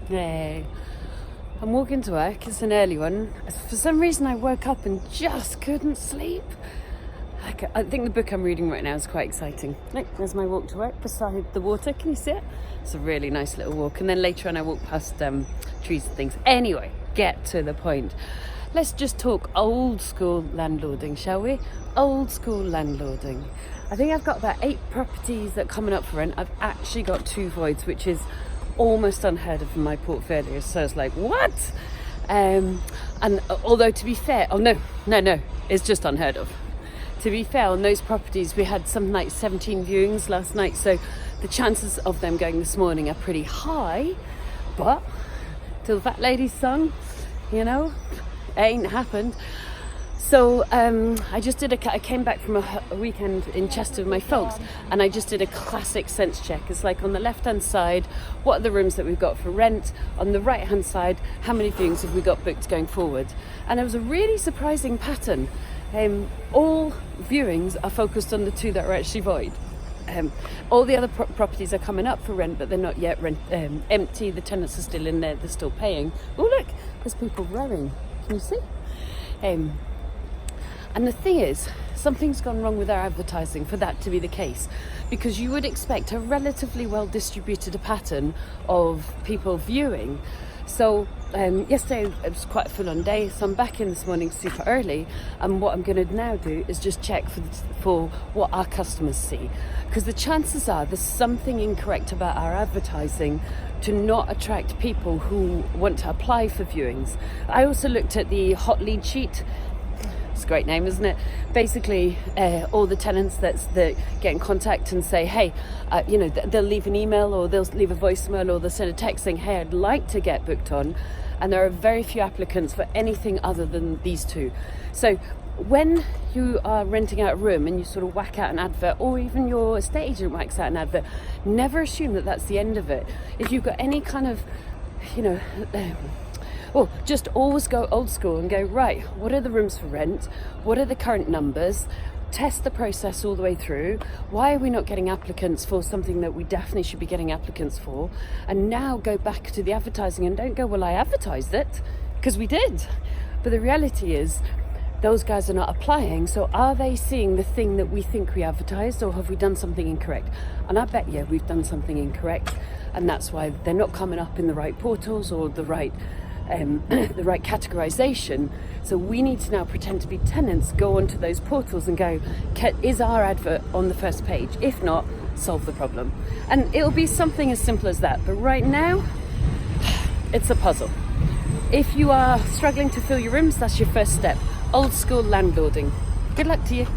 Hey, I'm walking to work. It's an early one. For some reason, I woke up and just couldn't sleep. I think the book I'm reading right now is quite exciting. Look, there's my walk to work beside the water. Can you see it? It's a really nice little walk. And then later on, I walk past trees and things. Anyway, get to the point. Let's just talk old school landlording, shall we? Old school landlording. I think I've got about 8 properties that are coming up for rent. I've actually got 2 voids, which is almost unheard of in my portfolio. So it's like, what? And although to be fair, no, it's just unheard of. To be fair, on those properties, we had something like 17 viewings last night. So the chances of them going this morning are pretty high. But till the fat lady's song, it ain't happened. So I came back from a weekend in Chester with my folks, and I just did a classic sense check. It's like on the left-hand side, what are the rooms that we've got for rent? On the right-hand side, how many viewings have we got booked going forward? And there was a really surprising pattern. All viewings are focused on the 2 that are actually void. All the other properties are coming up for rent, but they're not yet empty. The tenants are still in there, they're still paying. Oh look, there's people rowing. Can you see? And the thing is, something's gone wrong with our advertising for that to be the case, because you would expect a relatively well distributed pattern of people viewing. So yesterday it was quite a full-on day, so I'm back in this morning super early, and what I'm going to now do is just check for what our customers see, because the chances are there's something incorrect about our advertising to not attract people who want to apply for viewings. I also looked at the hot lead sheet. It's a great name, isn't it? Basically, all the tenants that get in contact and say, hey, they'll leave an email or they'll leave a voicemail or they'll send a text saying, hey, I'd like to get booked on. And there are very few applicants for anything other than these 2. So when you are renting out a room and you sort of whack out an advert, or even your estate agent whacks out an advert, never assume that that's the end of it. If you've got any kind of, just always go old school and go, right, what are the rooms for rent? What are the current numbers? Test the process all the way through. Why are we not getting applicants for something that we definitely should be getting applicants for? And now go back to the advertising and don't go, well, I advertised it, because we did. But the reality is, those guys are not applying. So are they seeing the thing that we think we advertised, or have we done something incorrect? And I bet you we've done something incorrect. And that's why they're not coming up in the right portals or the right categorization. So we need to now pretend to be tenants, go onto those portals and go, is our advert on the first page? If not, solve the problem. And it'll be something as simple as that. But right now, it's a puzzle. If you are struggling to fill your rooms, that's your first step. Old school landlording. Good luck to you.